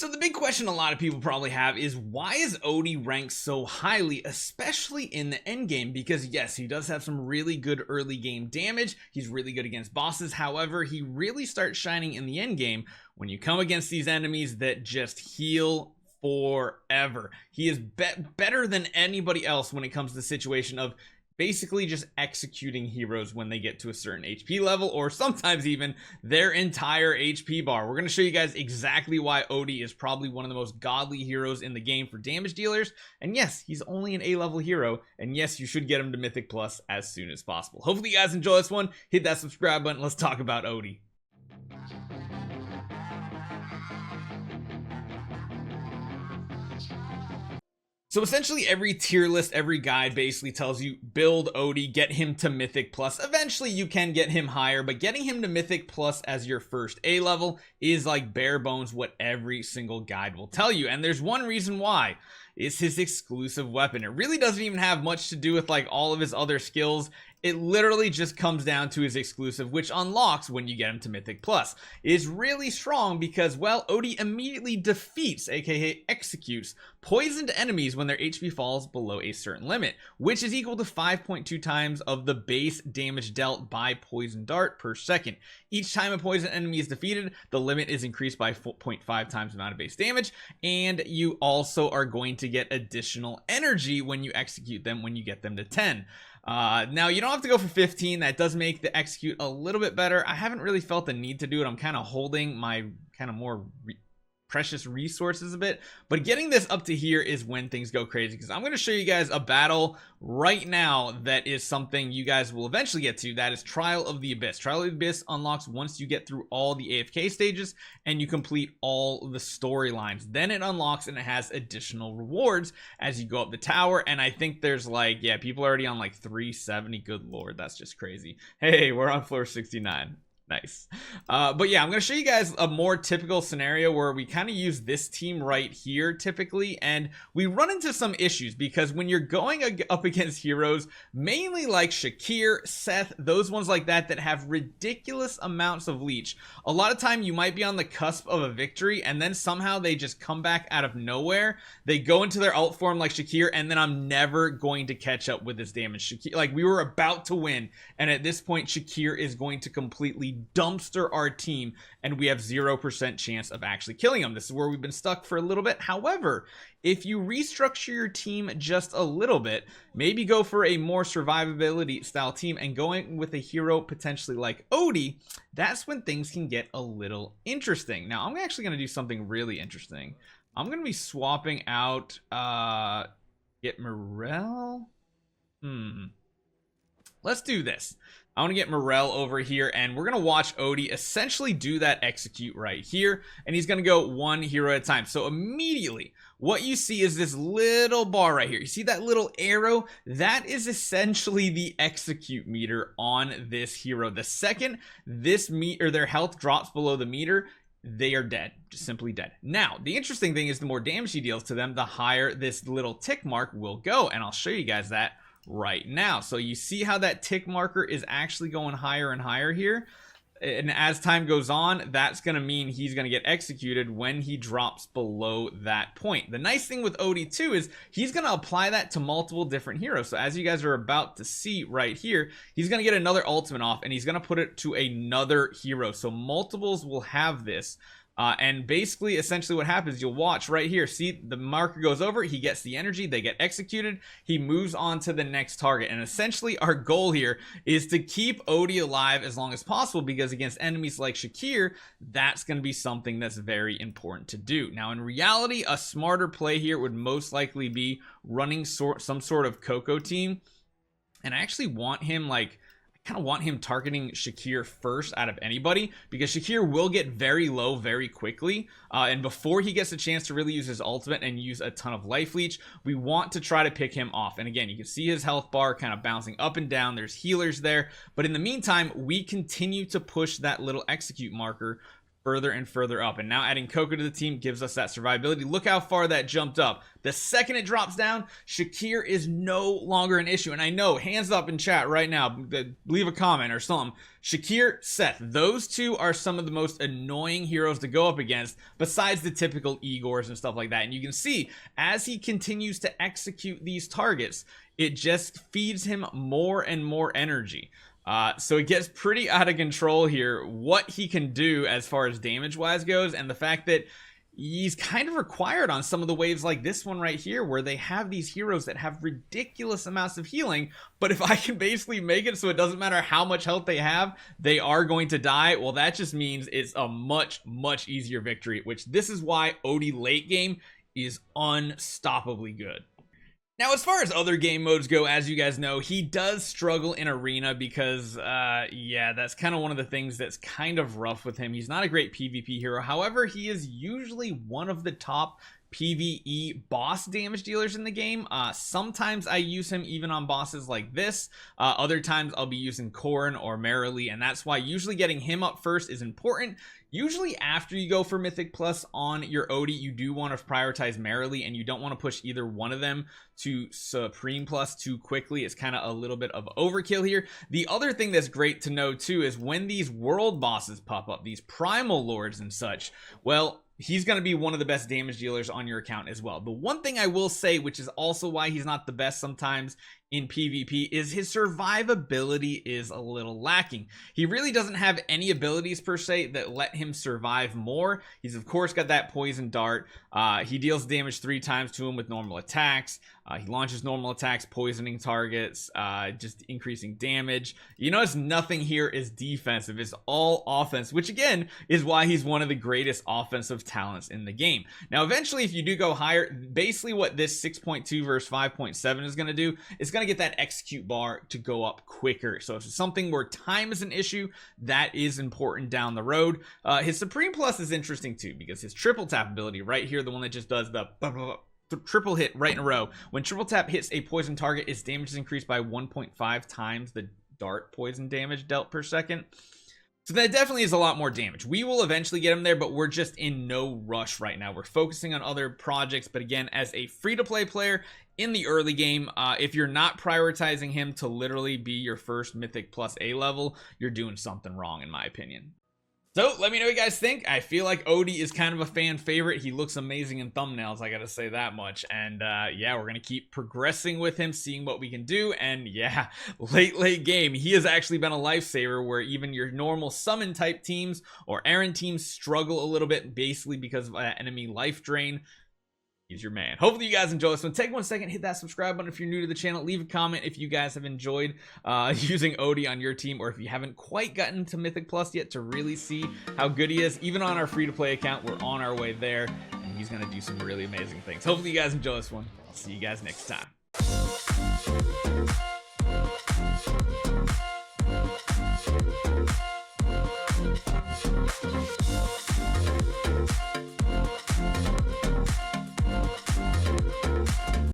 So the big question a lot of people probably have is, why is Odie ranked so highly, especially in the end game? Because yes, he does have some really good early game damage. He's really good against bosses. However, he really starts shining in the end game when you come against these enemies that just heal forever. He is better than anybody else when it comes to the situation of basically just executing heroes when they get to a certain HP level, or sometimes even their entire HP bar. We're going to show you guys exactly why Odie is probably one of the most godly heroes in the game for damage dealers. And yes, he's only an A-level hero, and yes, you should get him to Mythic Plus as soon as possible. Hopefully you guys enjoy this one. Hit that subscribe button. Let's talk about Odie. So essentially every tier list, every guide basically tells you build Odie, get him to Mythic Plus. Eventually you can get him higher, but getting him to Mythic Plus as your first A level is like bare bones what every single guide will tell you. And there's one reason why. It's his exclusive weapon. It really doesn't even have much to do with like all of his other skills. It literally just comes down to his exclusive, which unlocks when you get him to Mythic Plus. It is really strong because, well, Odie immediately defeats, aka executes, poisoned enemies when their HP falls below a certain limit, which is equal to 5.2 times of the base damage dealt by poison dart per second. Each time a poison enemy is defeated, the limit is increased by 0.5 times the amount of base damage, and you also are going to get additional energy when you execute them when you get them to 10. Now you don't have to go for 15. That does make the execute a little bit better. I haven't really felt the need to do it. I'm kind of holding my kind of more precious resources a bit, but getting this up to here is when things go crazy, because I'm going to show you guys a battle right now that is something you guys will eventually get to. That is Trial of the Abyss. Trial of the Abyss unlocks once you get through all the AFK stages and you complete all the storylines. Then it unlocks and it has additional rewards as you go up the tower, and I think there's like, yeah, people are already on like 370. Good lord, that's just crazy. Hey, we're on floor 69. Nice. But yeah, I'm going to show you guys a more typical scenario where we kind of use this team right here typically, and we run into some issues because when you're going up against heroes mainly like Shakir, Seth, those ones like that that have ridiculous amounts of leech, a lot of time you might be on the cusp of a victory and then somehow they just come back out of nowhere. They go into their alt form like Shakir, and then I'm never going to catch up with this damage. Shakir, like, we were about to win, and at this point Shakir is going to completely dumpster our team and we have 0% chance of actually killing him. This is where we've been stuck for a little bit. However, if you restructure your team just a little bit, maybe go for a more survivability style team and going with a hero potentially like Odie, that's when things can get a little interesting. Now I'm actually going to do something really interesting. I'm going to be swapping out get Morel. Let's do this. I want to get Morel over here, and we're going to watch Odie essentially do that execute right here, and he's going to go one hero at a time. So immediately, what you see is this little bar right here. You see that little arrow? That is essentially the execute meter on this hero. The second this their health drops below the meter, they are dead, just simply dead. Now, the interesting thing is the more damage he deals to them, the higher this little tick mark will go, and I'll show you guys that right now. So you see how that tick marker is actually going higher and higher here, and as time goes on, that's going to mean he's going to get executed when he drops below that point. The nice thing with Odie too is he's going to apply that to multiple different heroes. So as you guys are about to see right here, he's going to get another ultimate off and he's going to put it to another hero. So multiples will have this. And basically, essentially what happens, you'll watch right here, see the marker goes over, he gets the energy, they get executed, he moves on to the next target. And essentially our goal here is to keep Odie alive as long as possible, because against enemies like Shakir, that's going to be something that's very important to do. Now in reality, a smarter play here would most likely be running some sort of Coco team, and I actually want him kind of want him targeting Shakir first out of anybody, because Shakir will get very low very quickly, and before he gets a chance to really use his ultimate and use a ton of life leech, we want to try to pick him off. And again, you can see his health bar kind of bouncing up and down. There's healers there, but in the meantime we continue to push that little execute marker further and further up, and now adding Coco to the team gives us that survivability. Look how far that jumped up. The second it drops down, Shakir is no longer an issue. And I know, hands up in chat right now, leave a comment or something. Shakir, Seth, those two are some of the most annoying heroes to go up against, besides the typical Igors and stuff like that. And you can see, as he continues to execute these targets, it just feeds him more and more energy. So it gets pretty out of control here, what he can do as far as damage wise goes, and the fact that he's kind of required on some of the waves like this one right here, where they have these heroes that have ridiculous amounts of healing, but if I can basically make it so it doesn't matter how much health they have, they are going to die, well, that just means it's a much easier victory, which this is why Odie late game is unstoppably good. Now, as far as other game modes go, as you guys know, he does struggle in Arena because, yeah, that's kind of one of the things that's kind of rough with him. He's not a great PvP hero. However, he is usually one of the top PvE boss damage dealers in the game. Sometimes I use him even on bosses like this. Other times I'll be using Corrin or Merrily, and that's why usually getting him up first is important. Usually after you go for Mythic Plus on your Odie, you do want to prioritize Merrily, and you don't want to push either one of them to Supreme Plus too quickly. It's kind of a little bit of overkill here. The other thing that's great to know too is when these world bosses pop up, these Primal Lords and such, well, he's going to be one of the best damage dealers on your account as well. The one thing I will say, which is also why he's not the best sometimes in PvP, is his survivability is a little lacking. He really doesn't have any abilities per se that let him survive more. He's of course got that poison dart. He deals damage 3 times to him with normal attacks. He launches normal attacks, poisoning targets, just increasing damage. You notice nothing here is defensive. It's all offense, which again is why he's one of the greatest offensive talents in the game. Now, eventually, if you do go higher, basically what this 6.2 versus 5.7 is going to do, it's going to get that execute bar to go up quicker. So if it's something where time is an issue, that is important down the road. His Supreme Plus is interesting too, because his triple tap ability right here, the one that just does the triple hit right in a row. When triple tap hits a poison target, its damage is increased by 1.5 times the dart poison damage dealt per second. So that definitely is a lot more damage. We will eventually get him there, but we're just in no rush right now. We're focusing on other projects, but again, as a free-to-play player in the early game, if you're not prioritizing him to literally be your first Mythic Plus A level, you're doing something wrong in my opinion. So let me know what you guys think. I feel like Odie is kind of a fan favorite. He looks amazing in thumbnails, I gotta say that much. And yeah, we're gonna keep progressing with him, seeing what we can do. And yeah, late game, he has actually been a lifesaver where even your normal summon type teams or Aaron teams struggle a little bit, basically because of enemy life drain. He's your man. Hopefully you guys enjoy this one. Take 1 second, hit that subscribe button if you're new to the channel. Leave a comment if you guys have enjoyed using Odie on your team, or if you haven't quite gotten to Mythic Plus yet to really see how good he is. Even on our free-to-play account, we're on our way there, and he's going to do some really amazing things. Hopefully you guys enjoy this one. I'll see you guys next time.